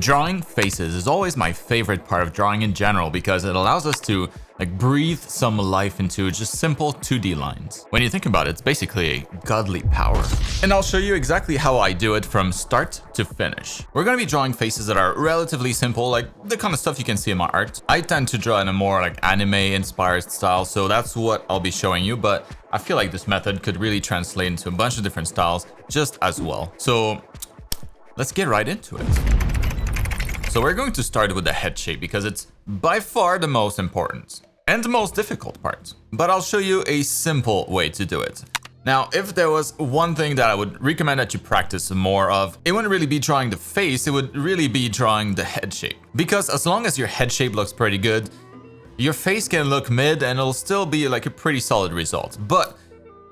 Drawing faces is always my favorite part of drawing in general because it allows us to breathe some life into just simple 2D lines. When you think about it, it's basically a godly power. And I'll show you exactly how I do it from start to finish. We're going to be drawing faces that are relatively simple, like the kind of stuff you can see in my art. I tend to draw in a more anime-inspired style, so that's what I'll be showing you, but I feel like this method could really translate into a bunch of different styles just as well. So let's get right into it. So we're going to start with the head shape because it's by far the most important and the most difficult part. But I'll show you a simple way to do it. Now, if there was one thing that I would recommend that you practice more of, it wouldn't really be drawing the face, it would really be drawing the head shape. Because as long as your head shape looks pretty good, your face can look mid and it'll still be like a pretty solid result. But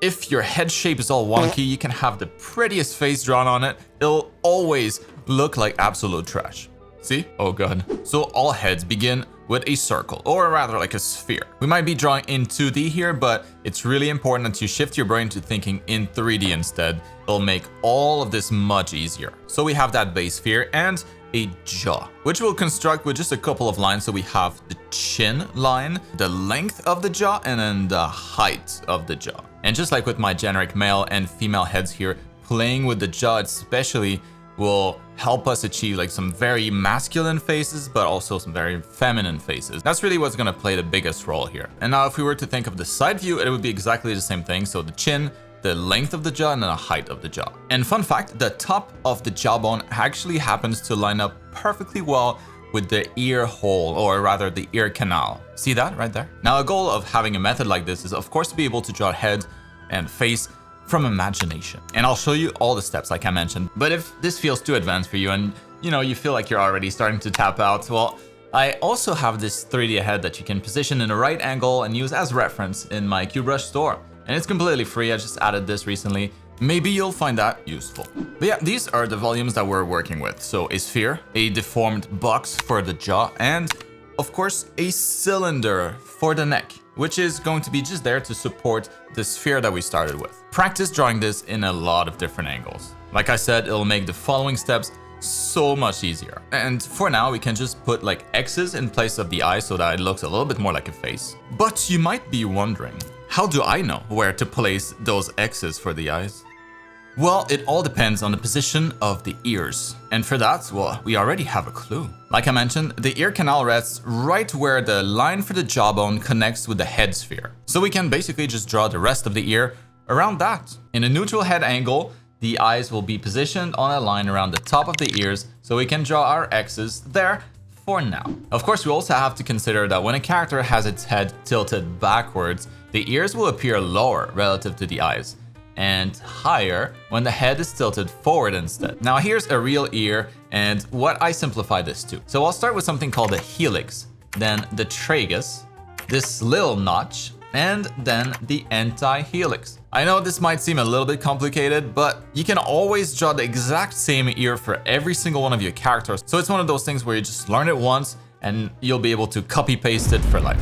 if your head shape is all wonky, you can have the prettiest face drawn on it, it'll always look like absolute trash. See? Oh god. So all heads begin with a circle, or rather like a sphere. We might be drawing in 2D here, but it's really important that you shift your brain to thinking in 3D instead. It'll make all of this much easier. So we have that base sphere and a jaw, which we'll construct with just a couple of lines. So we have the chin line, the length of the jaw, and then the height of the jaw. And just like with my generic male and female heads here, playing with the jaw especially will help us achieve some very masculine faces, but also some very feminine faces. That's really what's gonna play the biggest role here. And now if we were to think of the side view, it would be exactly the same thing. So the chin, the length of the jaw, and then the height of the jaw. And fun fact, the top of the jawbone actually happens to line up perfectly well with the ear hole, or rather the ear canal. See that right there? Now a goal of having a method like this is of course to be able to draw head and face from imagination. And I'll show you all the steps like I mentioned. But if this feels too advanced for you and you feel like you're already starting to tap out, well, I also have this 3D head that you can position in a right angle and use as reference in my QBrush store. And it's completely free, I just added this recently. Maybe you'll find that useful. But yeah, these are the volumes that we're working with. So a sphere, a deformed box for the jaw, and of course a cylinder for the neck, which is going to be just there to support the sphere that we started with. Practice drawing this in a lot of different angles. Like I said, it'll make the following steps so much easier. And for now, we can just put X's in place of the eyes so that it looks a little bit more like a face. But you might be wondering, how do I know where to place those X's for the eyes? Well, it all depends on the position of the ears. And for that, well, we already have a clue. Like I mentioned, the ear canal rests right where the line for the jawbone connects with the head sphere. So we can basically just draw the rest of the ear around that. In a neutral head angle, the eyes will be positioned on a line around the top of the ears, so we can draw our X's there for now. Of course, we also have to consider that when a character has its head tilted backwards, the ears will appear lower relative to the eyes, and higher when the head is tilted forward instead. Now here's a real ear and what I simplify this to. So I'll start with something called the helix, then the tragus, this little notch, and then the anti-helix. I know this might seem a little bit complicated, but you can always draw the exact same ear for every single one of your characters. So it's one of those things where you just learn it once and you'll be able to copy paste it for life.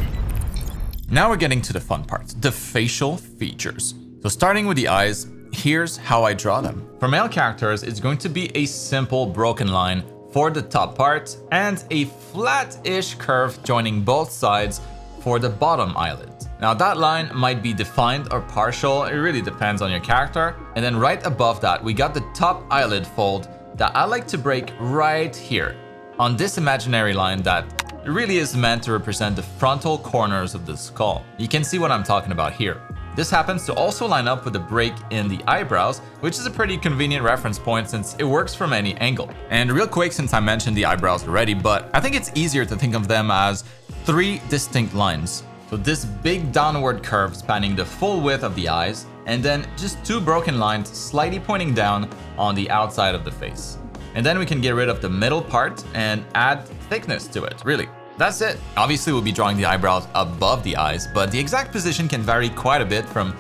Now we're getting to the fun part, the facial features. So starting with the eyes, here's how I draw them. For male characters, it's going to be a simple broken line for the top part and a flat-ish curve joining both sides for the bottom eyelid. Now that line might be defined or partial, it really depends on your character. And then right above that, we got the top eyelid fold that I like to break right here on this imaginary line that really is meant to represent the frontal corners of the skull. You can see what I'm talking about here. This happens to also line up with the break in the eyebrows, which is a pretty convenient reference point since it works from any angle. And real quick, since I mentioned the eyebrows already, but I think it's easier to think of them as 3 distinct lines. So this big downward curve spanning the full width of the eyes, and then just 2 broken lines slightly pointing down on the outside of the face. And then we can get rid of the middle part and add thickness to it, really. That's it. Obviously, we'll be drawing the eyebrows above the eyes, but the exact position can vary quite a bit from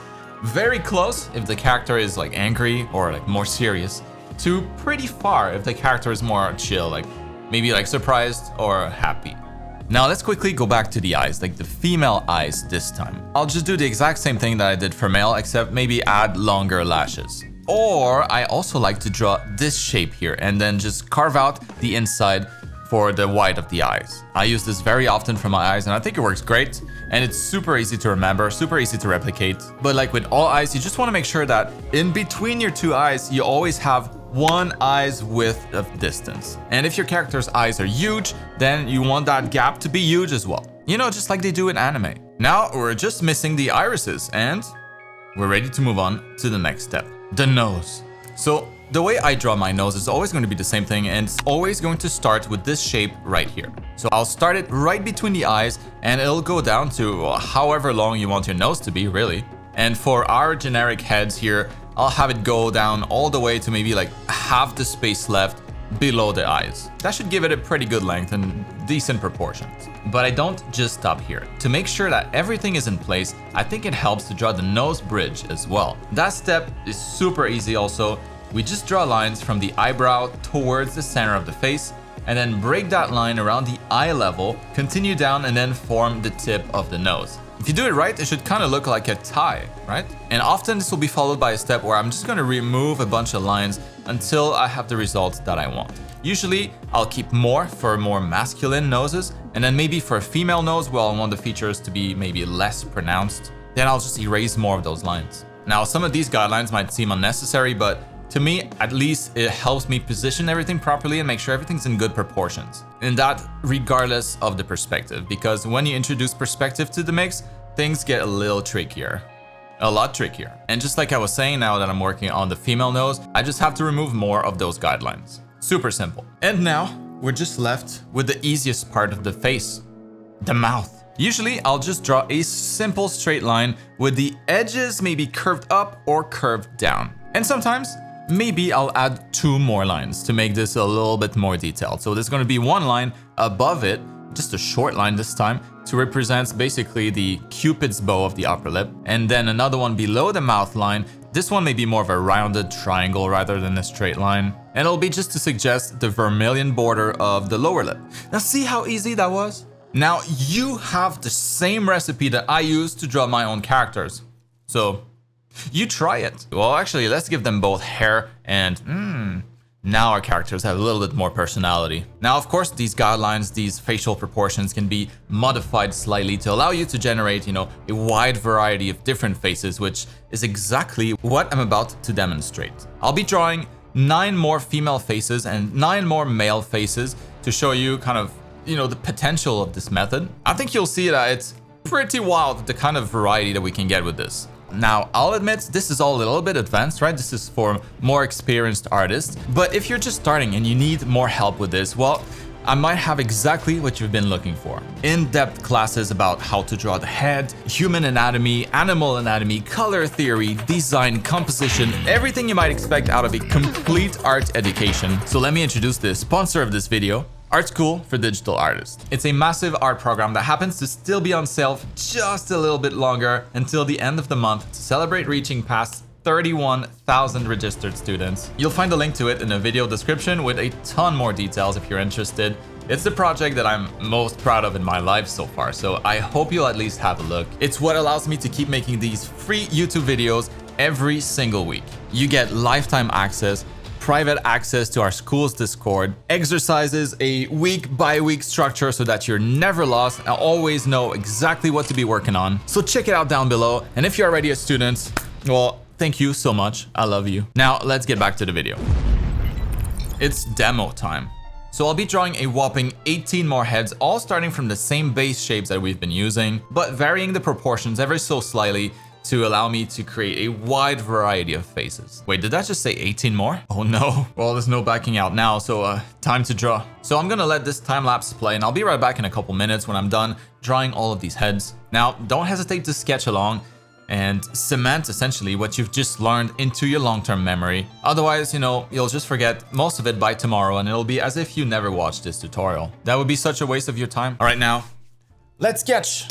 very close if the character is angry or more serious, to pretty far if the character is more chill, maybe surprised or happy. Now let's quickly go back to the eyes, the female eyes this time. I'll just do the exact same thing that I did for male, except maybe add longer lashes. Or I also like to draw this shape here and then just carve out the inside for the white of the eyes. I use this very often for my eyes and I think it works great. And it's super easy to remember, super easy to replicate. But like with all eyes, you just want to make sure that in between your two eyes, you always have one eye's width of distance. And if your character's eyes are huge, then you want that gap to be huge as well. You know, just like they do in anime. Now we're just missing the irises and we're ready to move on to the next step, the nose. So the way I draw my nose is always going to be the same thing, and it's always going to start with this shape right here. So I'll start it right between the eyes and it'll go down to however long you want your nose to be, really. And for our generic heads here, I'll have it go down all the way to maybe like half the space left below the eyes. That should give it a pretty good length and decent proportions. But I don't just stop here. To make sure that everything is in place, I think it helps to draw the nose bridge as well. That step is super easy also. We just draw lines from the eyebrow towards the center of the face and then break that line around the eye level, continue down and then form the tip of the nose. If you do it right, it should kind of look like a tie, right? And often this will be followed by a step where I'm just going to remove a bunch of lines until I have the result that I want. Usually, I'll keep more for more masculine noses, and then maybe for a female nose, well, I want the features to be maybe less pronounced, then I'll just erase more of those lines. Now, some of these guidelines might seem unnecessary, but to me, at least, it helps me position everything properly and make sure everything's in good proportions. And that regardless of the perspective, because when you introduce perspective to the mix, things get a little trickier. A lot trickier. And just like I was saying, now that I'm working on the female nose, I just have to remove more of those guidelines. Super simple. And now, we're just left with the easiest part of the face, the mouth. Usually, I'll just draw a simple straight line with the edges maybe curved up or curved down. And sometimes, maybe I'll add 2 more lines to make this a little bit more detailed. So there's going to be one line above it, just a short line this time, to represent basically the Cupid's bow of the upper lip. And then another one below the mouth line. This one may be more of a rounded triangle rather than a straight line. And it'll be just to suggest the vermilion border of the lower lip. Now see how easy that was? Now you have the same recipe that I use to draw my own characters. So you try it. Well, actually, let's give them both hair and now our characters have a little bit more personality. Now, of course, these guidelines, these facial proportions can be modified slightly to allow you to generate, a wide variety of different faces, which is exactly what I'm about to demonstrate. I'll be drawing 9 more female faces and 9 more male faces to show you kind of, the potential of this method. I think you'll see that it's pretty wild, the kind of variety that we can get with this. Now, I'll admit this is all a little bit advanced, right? This is for more experienced artists. But if you're just starting and you need more help with this, well, I might have exactly what you've been looking for. In-depth classes about how to draw the head, human anatomy, animal anatomy, color theory, design, composition, everything you might expect out of a complete art education. So let me introduce the sponsor of this video, YTartschool for digital artists. It's a massive art program that happens to still be on sale for just a little bit longer until the end of the month to celebrate reaching past 31,000 registered students. You'll find a link to it in the video description with a ton more details if you're interested. It's the project that I'm most proud of in my life so far, so I hope you'll at least have a look. It's what allows me to keep making these free YouTube videos every single week. You get lifetime access, private access to our school's Discord, exercises, a week-by-week structure so that you're never lost and always know exactly what to be working on. So check it out down below. And if you're already a student, well, thank you so much. I love you. Now let's get back to the video. It's demo time. So I'll be drawing a whopping 18 more heads, all starting from the same base shapes that we've been using, but varying the proportions ever so slightly to allow me to create a wide variety of faces. Wait, did that just say 18 more? Oh no. Well, there's no backing out now, so time to draw. So I'm gonna let this time lapse play and I'll be right back in a couple minutes when I'm done drawing all of these heads. Now, don't hesitate to sketch along and cement essentially what you've just learned into your long-term memory. Otherwise, you'll just forget most of it by tomorrow and it'll be as if you never watched this tutorial. That would be such a waste of your time. All right, now, let's sketch.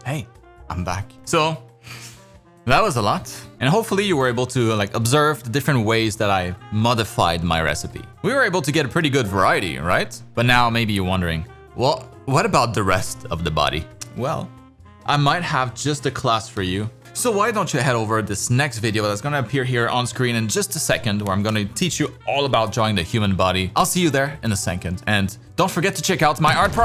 hey, I'm back. So that was a lot. And hopefully you were able to like observe the different ways that I modified my recipe. We were able to get a pretty good variety, right? But now maybe you're wondering, well, what about the rest of the body? Well, I might have just a class for you. So why don't you head over this next video that's gonna appear here on screen in just a second, where I'm gonna teach you all about drawing the human body. I'll see you there in a second. And don't forget to check out my art project.